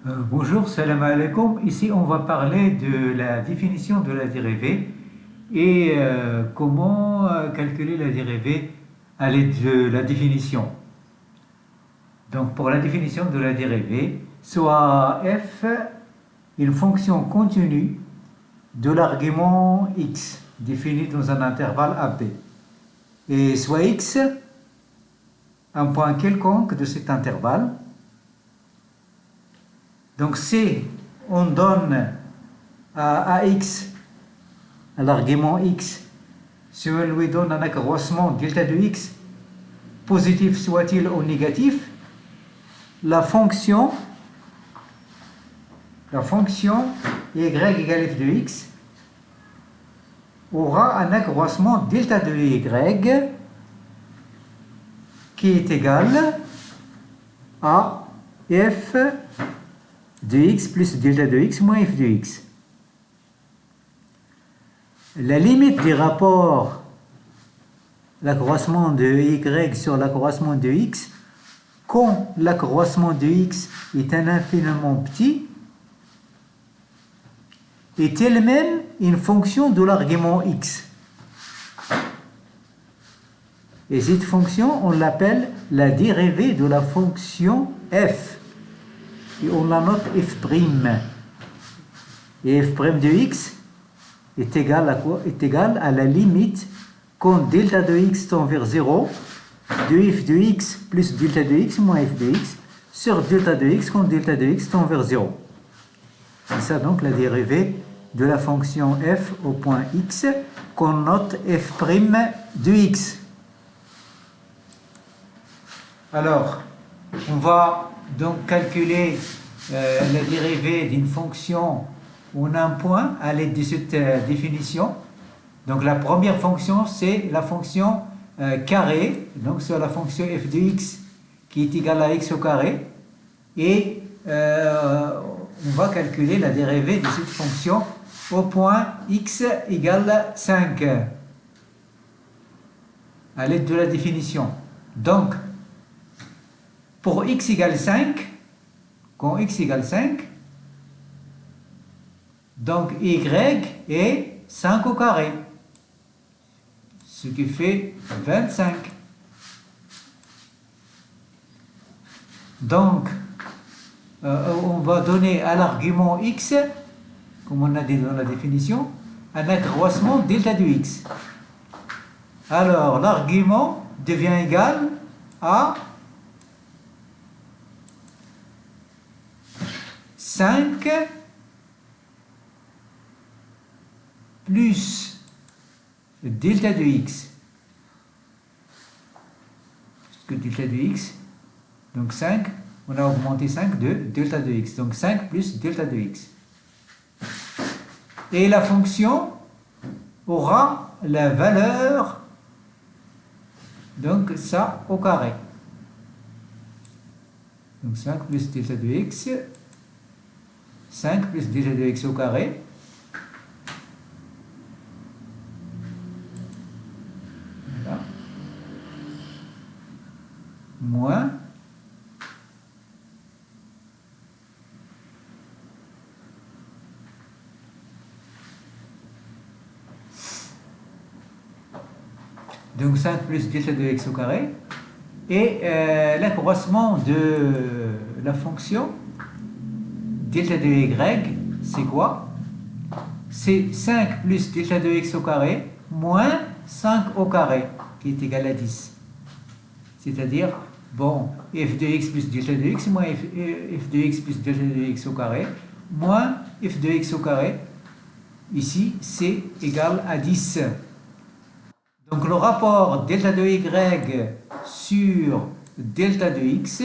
Bonjour, salam alaikum. Ici, on va parler de la définition de la dérivée et comment calculer la dérivée à l'aide de la définition. Donc, pour la définition de la dérivée, soit f une fonction continue de l'argument x défini dans un intervalle AB et soit x un point quelconque de cet intervalle. Donc, si on donne à x, à l'argument x, si on lui donne un accroissement delta de x, positif soit-il ou négatif, la fonction y égale f de x aura un accroissement delta de y qui est égal à f de x plus delta de x moins f de x. La limite des rapports l'accroissement de y sur l'accroissement de x, quand l'accroissement de x est un infiniment petit, est elle-même une fonction de l'argument x. Et cette fonction, on l'appelle la dérivée de la fonction f. Et on la note f'. Et f' de x est égal à quoi? Est égal à la limite quand delta de x tend vers 0 de f de x plus delta de x moins f de x sur delta de x quand delta de x tend vers 0. C'est ça donc la dérivée de la fonction f au point x qu'on note f' de x. Alors, on va donc calculer la dérivée d'une fonction en un point à l'aide de cette définition. Donc la première fonction, c'est la fonction carré, donc c'est la fonction f de x qui est égale à x au carré. Et on va calculer la dérivée de cette fonction au point x égale 5 à l'aide de la définition. Donc, pour x égale 5, quand x égale 5, donc y est 5 au carré, ce qui fait 25. Donc, on va donner à l'argument x, comme on a dit dans la définition, un accroissement delta de x. Alors, l'argument devient égal à 5 plus delta de x. Parce que delta de x, donc 5, on a augmenté 5 de delta de x. Donc 5 plus delta de x. Et la fonction aura la valeur, donc ça au carré. Donc 5 plus delta de x, 5 plus delta de x au carré, voilà, moins donc 5 plus delta de x au carré, et l'accroissement de la fonction delta de y, c'est quoi? C'est 5 plus delta de x au carré moins 5 au carré, qui est égal à 10. C'est-à-dire, bon, f de x plus delta de x moins f de x plus delta de x au carré moins f de x au carré, ici, c'est égal à 10. Donc le rapport delta de y sur delta de x,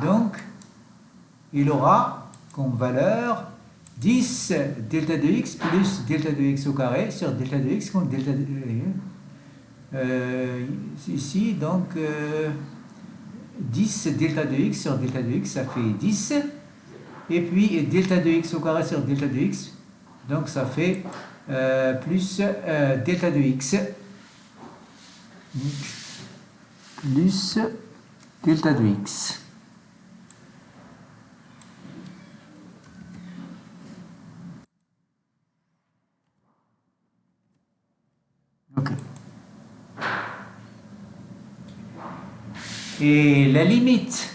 donc il aura comme valeur 10 delta de x plus delta de x au carré sur delta de x contre delta de ici, donc 10 delta de x sur delta de x, ça fait 10. Et puis delta de x au carré sur delta de x, donc ça fait plus delta de x plus delta de x. Et la limite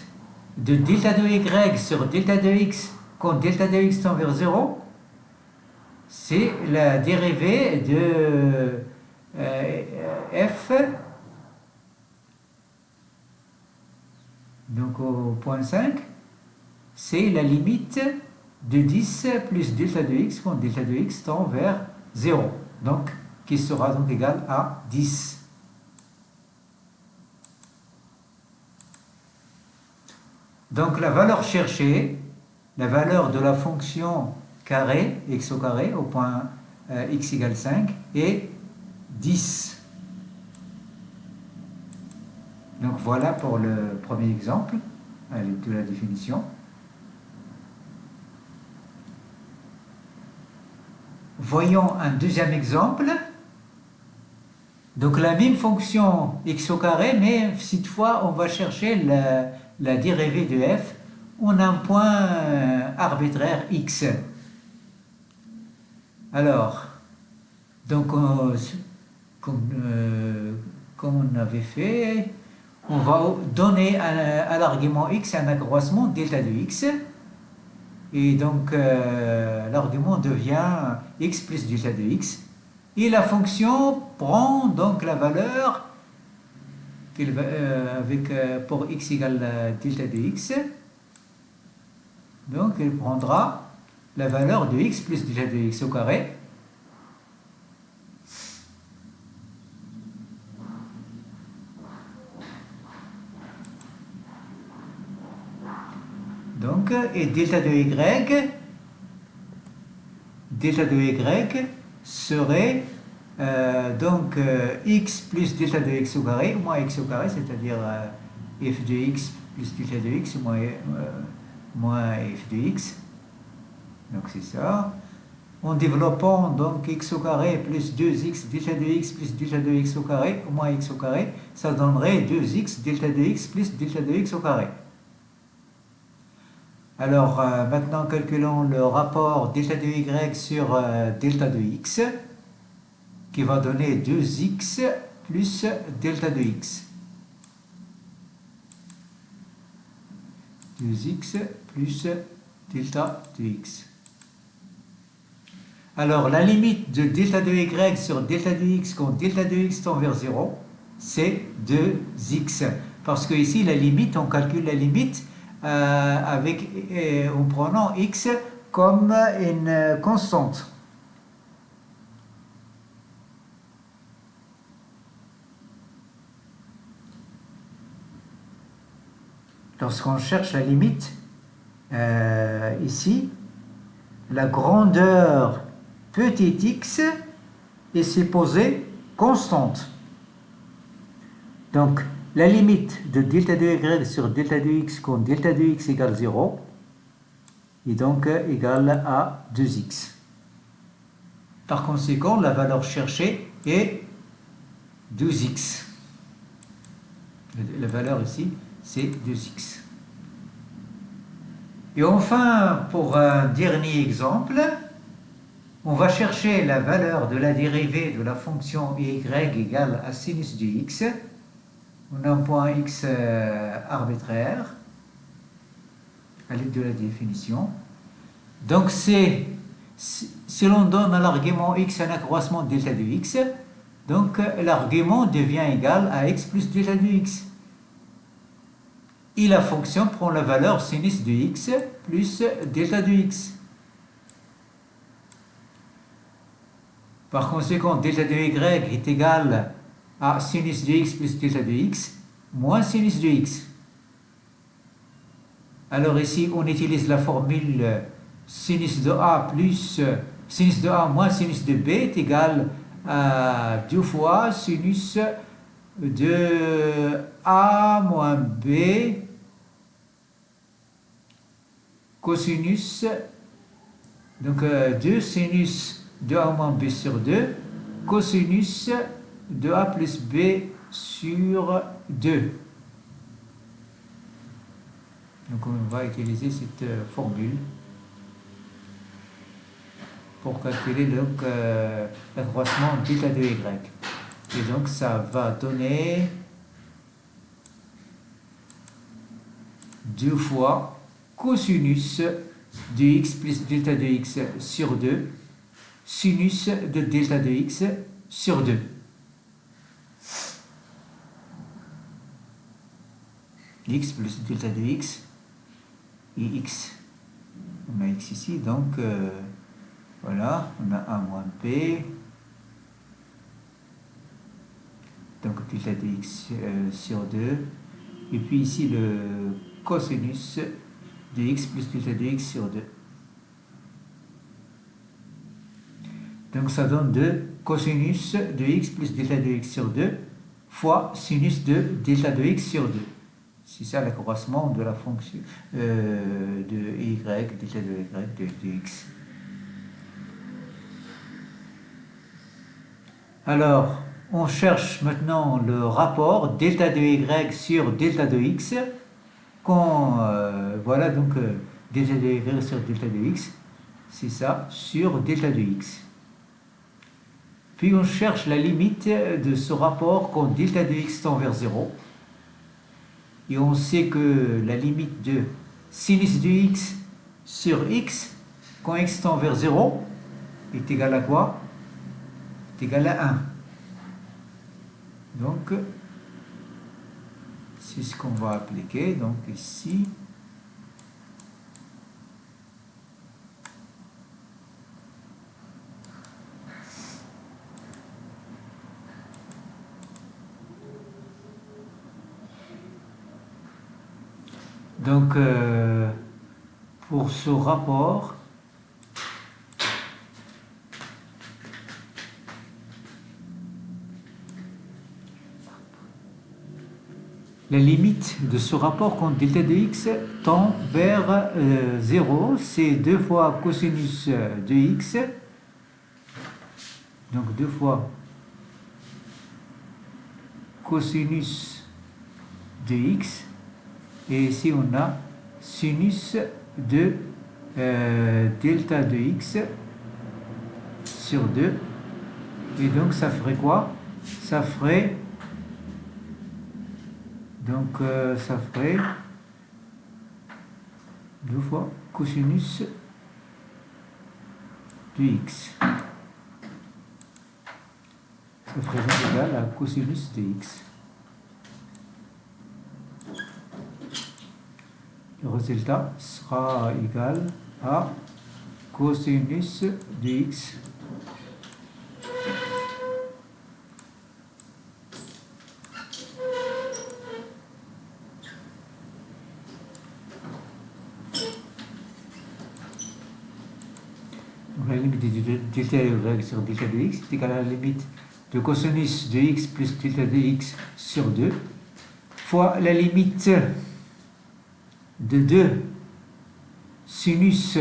de delta de y sur delta de x quand delta de x tend vers 0, c'est la dérivée de f, donc au point 5, c'est la limite de 10 plus delta de x quand delta de x tend vers 0, donc qui sera donc égal à 10. Donc la valeur cherchée, la valeur de la fonction carré, x au carré, au point x égale 5, est 10. Donc voilà pour le premier exemple de la définition. Voyons un deuxième exemple. Donc la même fonction x au carré, mais cette fois on va chercher la dérivée de f en un point arbitraire x. Alors, donc comme on avait fait, on va donner à l'argument x un accroissement delta de x. Et donc l'argument devient x plus delta de x. Et la fonction prend donc la valeur pour x égale delta de x. Donc elle prendra la valeur de x plus delta de x au carré. Donc, et delta de y serait x plus delta de x au carré moins x au carré, c'est-à-dire f de x plus delta de x moins f de x. Donc c'est ça. En développant donc x au carré plus 2x delta de x plus delta de x au carré moins x au carré, ça donnerait 2x delta de x plus delta de x au carré. Alors maintenant calculons le rapport delta de y sur delta de x qui va donner 2x plus delta de x. 2x plus delta de x. Alors la limite de delta de y sur delta de x quand delta de x tend vers 0, c'est 2x. Parce que ici la limite, on calcule la limite en prenant x comme une constante. Lorsqu'on cherche la limite, ici, la grandeur petit x est supposée constante. Donc, la limite de delta de y sur delta de x quand delta de x égale 0 est donc égale à 2x. Par conséquent, la valeur cherchée est 2x. La valeur ici, c'est 2x. Et enfin, pour un dernier exemple, on va chercher la valeur de la dérivée de la fonction y égale à sinus de x. On a un point x arbitraire à l'aide de la définition. Donc si l'on donne à l'argument x un accroissement de delta de x, donc l'argument devient égal à x plus delta de x. Et la fonction prend la valeur sinus de x plus delta de x. Par conséquent, delta de y est égal à sinus de x plus delta de x moins sinus de x. Alors ici, on utilise la formule sinus de a plus sinus de a moins sinus de b est égal à 2 fois sinus de a moins b cosinus, donc 2 sinus de a moins b sur 2 cosinus de a plus b sur 2. Donc on va utiliser cette formule pour calculer l'accroissement delta de y. Et donc ça va donner 2 fois cosinus de x plus delta de x sur 2 sinus de delta de x sur 2. X plus delta de x et x. On a x ici, donc voilà, on a 1 moins p. Donc delta de x sur 2. Et puis ici le cosinus de x plus delta de x sur 2. Donc ça donne 2 cosinus de x plus delta de x sur 2 fois sinus de delta de x sur 2. C'est ça l'accroissement de la fonction de y, delta de y, de x. Alors, on cherche maintenant le rapport delta de y sur delta de x. Voilà donc delta de y sur delta de x, c'est ça, sur delta de x. Puis on cherche la limite de ce rapport quand delta de x tend vers 0. Et on sait que la limite de sinus de x sur x, quand x tend vers 0, est égale à quoi? Est égale à 1. Donc, c'est ce qu'on va appliquer. Donc ici, donc pour ce rapport, la limite de ce rapport quand delta de x tend vers 0, c'est 2 fois cosinus de x, donc 2 fois cosinus de x, et ici on a sinus de delta de x sur 2, et donc ça ferait quoi? Ça ferait donc ça ferait 2 fois cosinus de x. Ça ferait donc égal à cosinus de x. Le résultat sera égal à cosinus de x la limite de delta y sur delta de x est égale à la limite de cosinus de x plus delta de x sur 2 fois la limite de 2 sinus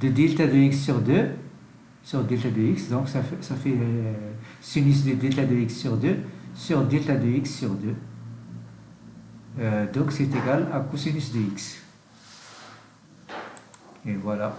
de delta de x sur 2 sur delta de x, donc ça fait sinus de delta de x sur 2 sur delta de x sur 2. Donc c'est égal à cosinus de x. Et voilà.